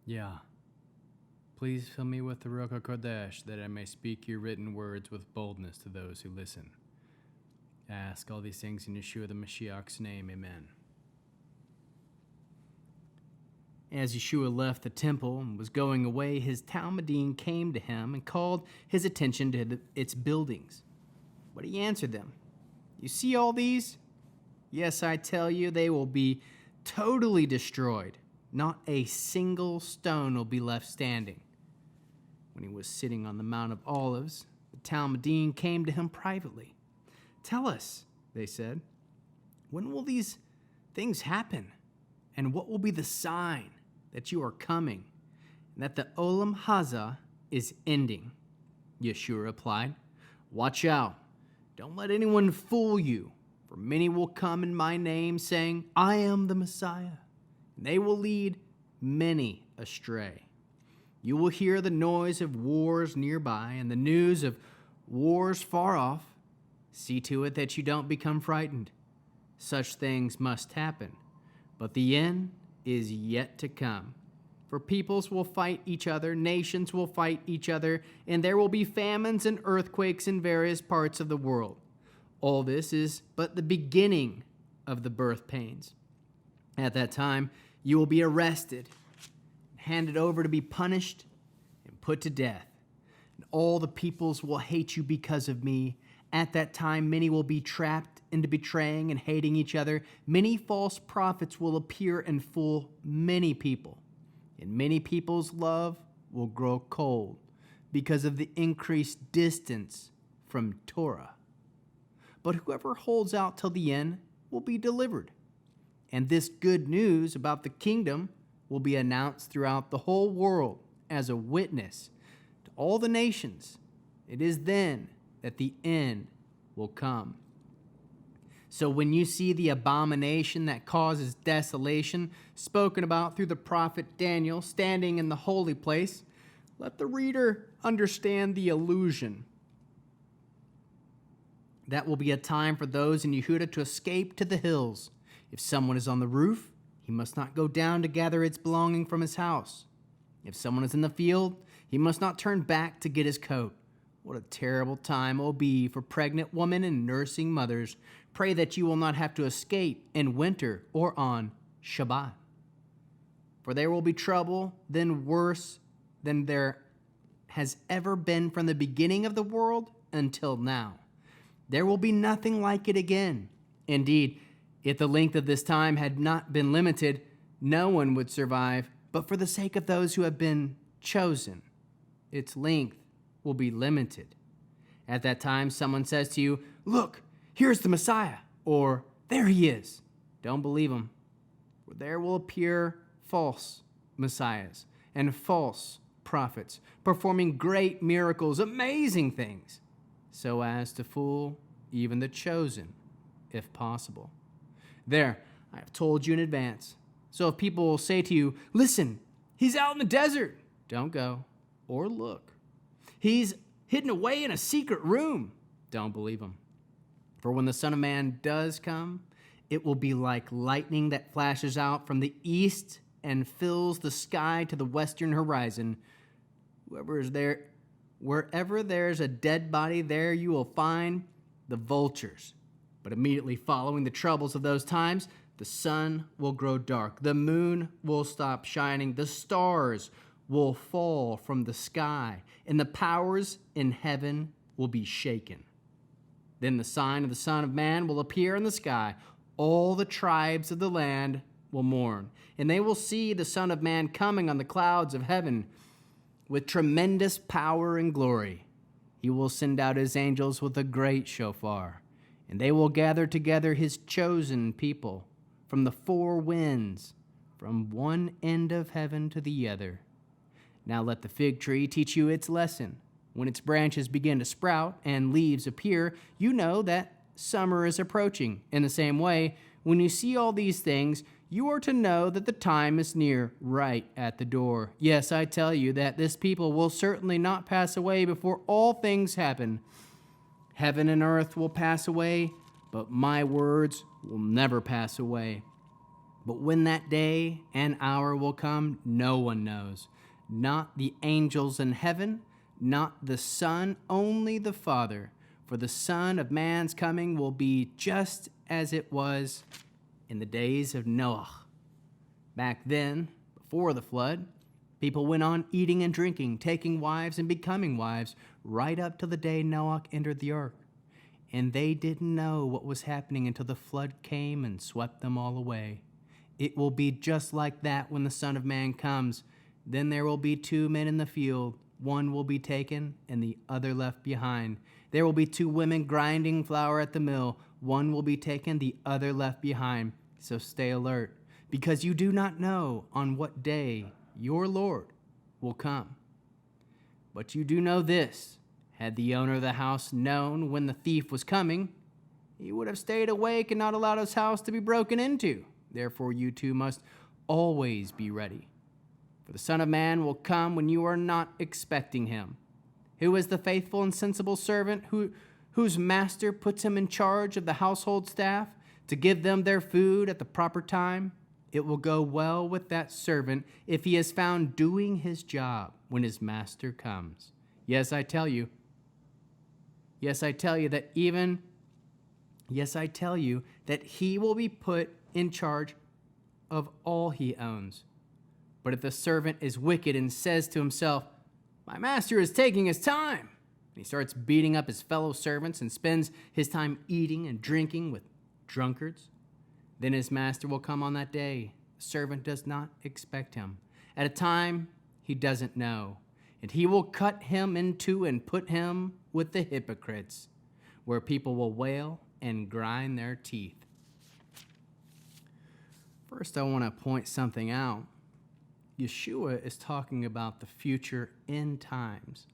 Yeah. Please fill me with the Ruach HaKodesh, that I may speak your written words with boldness to those who listen. I ask all these things in Yeshua the Mashiach's name. Amen. As Yeshua left the temple and was going away, his talmidim came to him and called his attention to its buildings. But he answered them, "You see all these? Yes, I tell you, they will be totally destroyed. Not a single stone will be left standing." When he was sitting on the Mount of Olives, the talmidim came to him privately. "Tell us," they said, "when will these things happen? And what will be the sign that you are coming, and that the Olam Hazah is ending?" Yeshua replied, "Watch out. Don't let anyone fool you, for many will come in my name, saying, 'I am the Messiah,' and they will lead many astray. You will hear the noise of wars nearby and the news of wars far off. See to it that you don't become frightened. Such things must happen, but the end is yet to come. For peoples will fight each other, nations will fight each other, and there will be famines and earthquakes in various parts of the world. All this is but the beginning of the birth pains. At that time, you will be arrested, handed over to be punished, and put to death. And all the peoples will hate you because of me. At that time, many will be trapped into betraying and hating each other. Many false prophets will appear and fool many people. And many people's love will grow cold because of the increased distance from Torah. But whoever holds out till the end will be delivered. And this good news about the kingdom will be announced throughout the whole world as a witness to all the nations. It is then that the end will come. So when you see the abomination that causes desolation spoken about through the prophet Daniel standing in the holy place, let the reader understand the allusion. That will be a time for those in Yehuda to escape to the hills. If someone is on the roof, he must not go down to gather its belonging from his house. If someone is in the field, he must not turn back to get his coat. What a terrible time it will be for pregnant women and nursing mothers. Pray that you will not have to escape in winter or on Shabbat. For there will be trouble then worse than there has ever been from the beginning of the world until now. There will be nothing like it again. Indeed, if the length of this time had not been limited, no one would survive. But for the sake of those who have been chosen, its length will be limited. At that time, someone says to you, "Look, here's the Messiah," or "There he is." Don't believe him, for there will appear false messiahs and false prophets, performing great miracles, amazing things, so as to fool even the chosen, if possible. There, I have told you in advance. So if people will say to you, "Listen, he's out in the desert," don't go or look. "He's hidden away in a secret room," don't believe him. For when the Son of Man does come, it will be like lightning that flashes out from the east and fills the sky to the western horizon. Wherever there's a dead body, there you will find the vultures. But immediately following the troubles of those times, the sun will grow dark, the moon will stop shining, the stars will fall from the sky, and the powers in heaven will be shaken. Then the sign of the Son of Man will appear in the sky. All the tribes of the land will mourn, and they will see the Son of Man coming on the clouds of heaven with tremendous power and glory. He will send out his angels with a great shofar, and they will gather together his chosen people from the four winds, from one end of heaven to the other. Now let the fig tree teach you its lesson. When its branches begin to sprout and leaves appear, you know that summer is approaching. In the same way, when you see all these things, you are to know that the time is near, right at the door. Yes, I tell you that this people will certainly not pass away before all things happen. Heaven and earth will pass away, but my words will never pass away. But when that day and hour will come, no one knows. Not the angels in heaven, not the Son, only the Father. For the Son of Man's coming will be just as it was in the days of Noah. Back then, before the flood, people went on eating and drinking, taking wives and becoming wives, right up to the day Noah entered the ark. And they didn't know what was happening until the flood came and swept them all away. It will be just like that when the Son of Man comes. Then there will be 2 men in the field. One will be taken and the other left behind. There will be 2 women grinding flour at the mill. One will be taken, the other left behind. So stay alert, because you do not know on what day your Lord will come. But you do know this: had the owner of the house known when the thief was coming, he would have stayed awake and not allowed his house to be broken into. Therefore you too must always be ready. For the Son of Man will come when you are not expecting him. Who is the faithful and sensible servant whose master puts him in charge of the household staff to give them their food at the proper time? It will go well with that servant if he is found doing his job when his master comes. Yes, I tell you that he will be put in charge of all he owns. But if the servant is wicked and says to himself, "My master is taking his time," and he starts beating up his fellow servants and spends his time eating and drinking with drunkards, then his master will come on that day. The servant does not expect him, at a time he doesn't know, and he will cut him in two and put him with the hypocrites, where people will wail and grind their teeth. First, I want to point something out. Yeshua is talking about the future end times.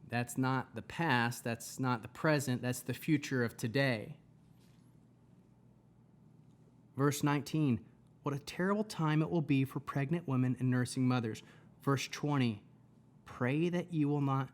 That's not the past, that's not the present, that's the future of today. Verse 19, what a terrible time it will be for pregnant women and nursing mothers. Verse 20, pray that you will not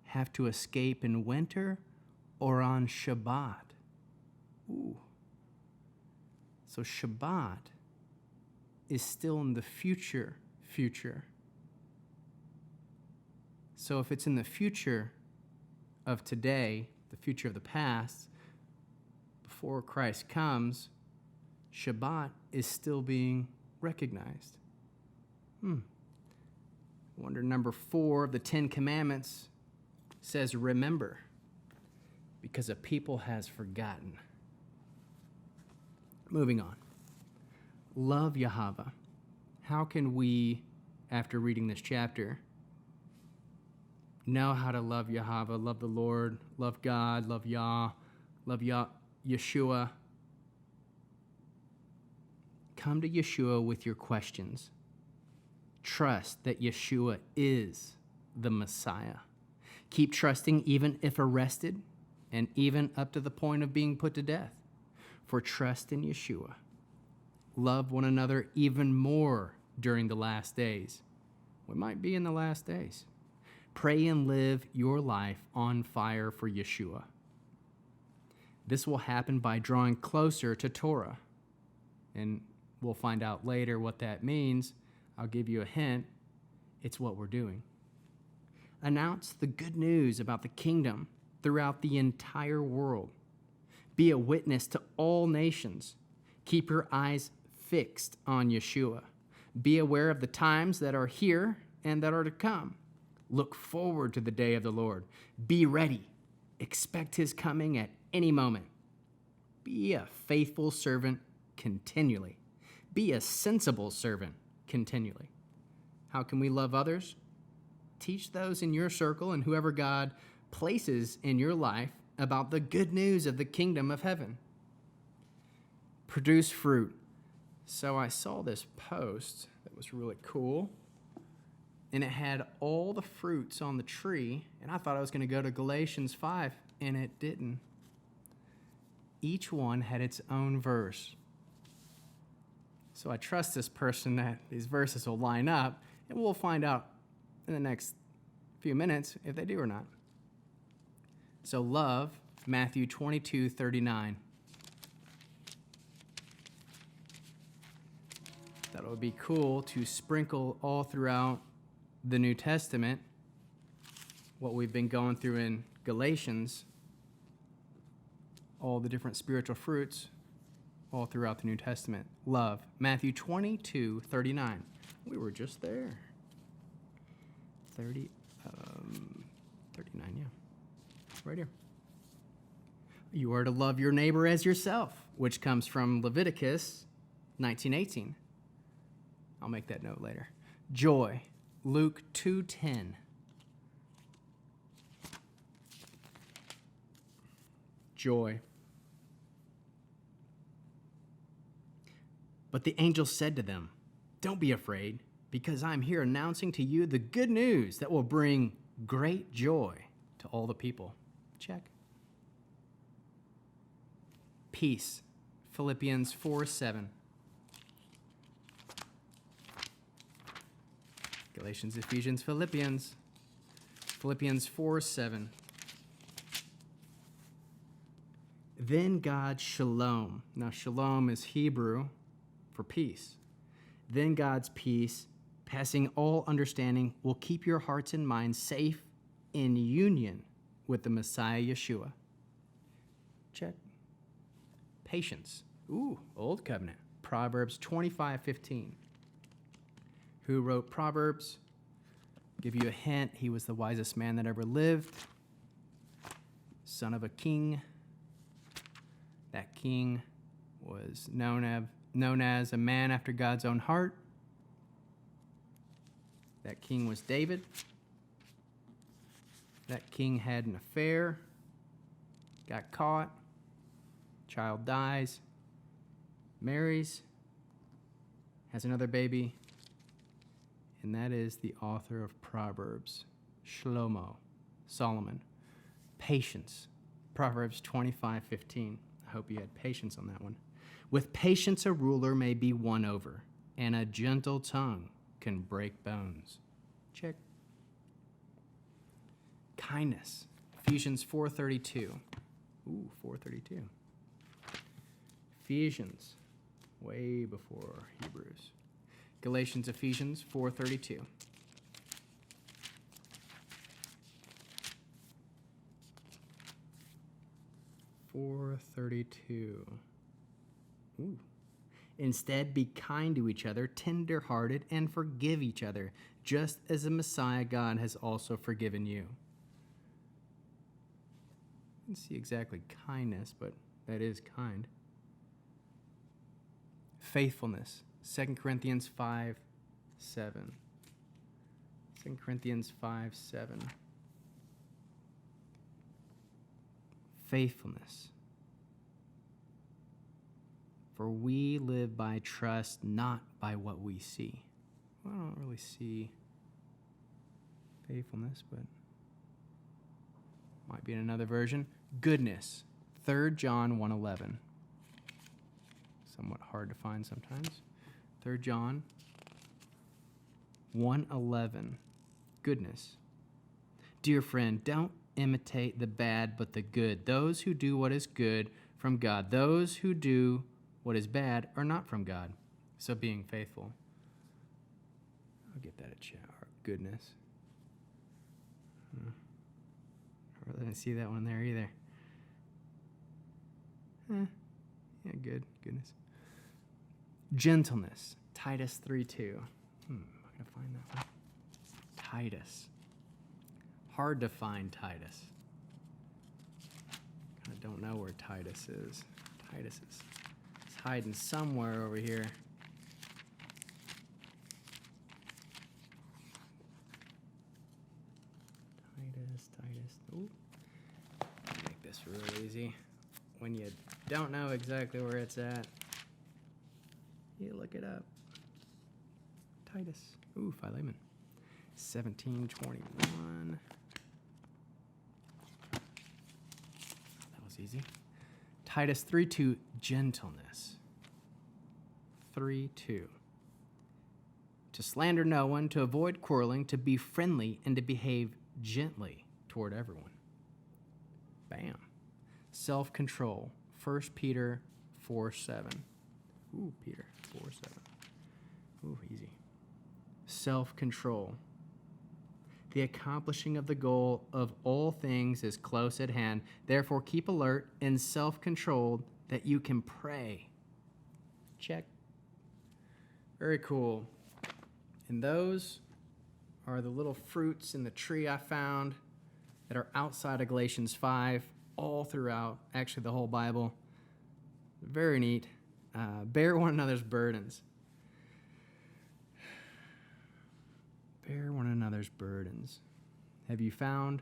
have to escape in winter or on Shabbat. Ooh. So Shabbat is still in the future. So if it's in the future of today, the future of the past, before Christ comes, Shabbat is still being recognized. Wonder number 4 of the 10 Commandments says, remember, because a people has forgotten. Moving on. Love Yahweh. How can we, after reading this chapter, know how to love Yahweh, love the Lord, love God, love Yah, love Yeshua? Come to Yeshua with your questions. Trust that Yeshua is the Messiah. Keep trusting even if arrested and even up to the point of being put to death. For trust in Yeshua. Love one another even more during the last days. We might be in the last days. Pray and live your life on fire for Yeshua. This will happen by drawing closer to Torah. And we'll find out later what that means. I'll give you a hint. It's what we're doing. Announce the good news about the kingdom throughout the entire world. Be a witness to all nations. Keep your eyes fixed on Yeshua. Be aware of the times that are here and that are to come. Look forward to the day of the Lord. Be ready. Expect his coming at any moment. Be a faithful servant continually. Be a sensible servant continually. How can we love others? Teach those in your circle and whoever God places in your life about the good news of the kingdom of heaven. Produce fruit. So I saw this post that was really cool, and it had all the fruits on the tree, and I thought I was going to go to Galatians 5, and it didn't. Each one had its own verse. So I trust this person that these verses will line up, and we'll find out in the next few minutes if they do or not. So love, Matthew 22:39. Thought it would be cool to sprinkle all throughout the New Testament what we've been going through in Galatians, all the different spiritual fruits all throughout the New Testament. Love, Matthew 22:39. We were just there. 39, yeah. Right here. You are to love your neighbor as yourself, which comes from Leviticus 19:18. I'll make that note later. Joy, Luke 2:10. Joy. But the angel said to them, "Don't be afraid, because I'm here announcing to you the good news that will bring great joy to all the people." Check. Peace, Philippians 4:7. Galatians, Ephesians, Philippians. Philippians 4:7. Then God's shalom. Now, shalom is Hebrew for peace. Then God's peace, passing all understanding, will keep your hearts and minds safe in union with the Messiah Yeshua. Check. Patience. Ooh, Old Covenant. Proverbs 25:15. Who wrote Proverbs? Give you a hint, he was the wisest man that ever lived. Son of a king. That king was known as a man after God's own heart. That king was David. That king had an affair, got caught, child dies, marries, has another baby, and that is the author of Proverbs, Shlomo, Solomon. Patience, Proverbs 25:15. I hope you had patience on that one. With patience a ruler may be won over, and a gentle tongue can break bones. Check. Kindness, Ephesians 4:32. Ooh, 4:32. Ephesians, way before Hebrews. Galatians, Ephesians 4:32. Ooh. Instead, be kind to each other, tender-hearted, and forgive each other, just as the Messiah God has also forgiven you. I didn't see exactly kindness, but that is kind. Faithfulness, 2 Corinthians 5:7. 2 Corinthians 5:7. Faithfulness. For we live by trust, not by what we see. Well, I don't really see faithfulness, but might be in another version. Goodness, 3 John 1:11. Somewhat hard to find sometimes. 3 John 1:11. Goodness. Dear friend, don't imitate the bad, but the good. Those who do what is good from God. Those who do what is bad are not from God. So being faithful. I'll get that a chat. Goodness. I really didn't see that one there either. Yeah, good. Goodness. Gentleness. Titus 3:2. I'm not going to find that one. Titus. Hard to find Titus. I don't know where Titus is. Titus is hiding somewhere over here. Titus. Ooh. Make this real easy. When you don't know exactly where it's at, you look it up. Titus. Ooh, Philemon. 17:21. That was easy. Titus 3:2, gentleness. 3:2. To slander no one, to avoid quarreling, to be friendly, and to behave gently toward everyone. Bam. Self-control. 1 Peter 4:7. Ooh, Peter 4:7. Ooh, easy. Self-control. The accomplishing of the goal of all things is close at hand. Therefore, keep alert and self-controlled that you can pray. Check. Very cool. And those are the little fruits in the tree I found that are outside of Galatians 5, all throughout, actually the whole Bible. Very neat. Bear one another's burdens. Bear one another's burdens. Have you found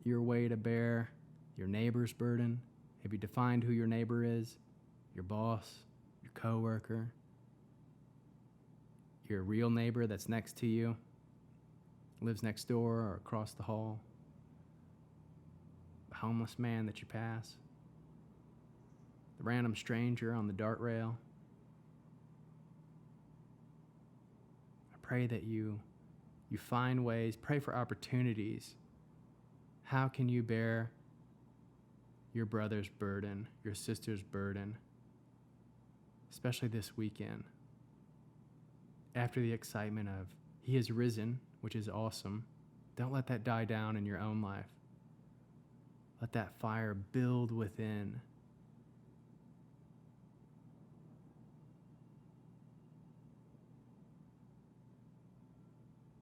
your way to bear your neighbor's burden? Have you defined who your neighbor is? Your boss, your coworker, your real neighbor that's next to you, lives next door or across the hall, the homeless man that you pass, the random stranger on the dart rail. I pray that you find ways, pray for opportunities. How can you bear your brother's burden, your sister's burden, especially this weekend? After the excitement of He has risen, which is awesome, don't let that die down in your own life. Let that fire build within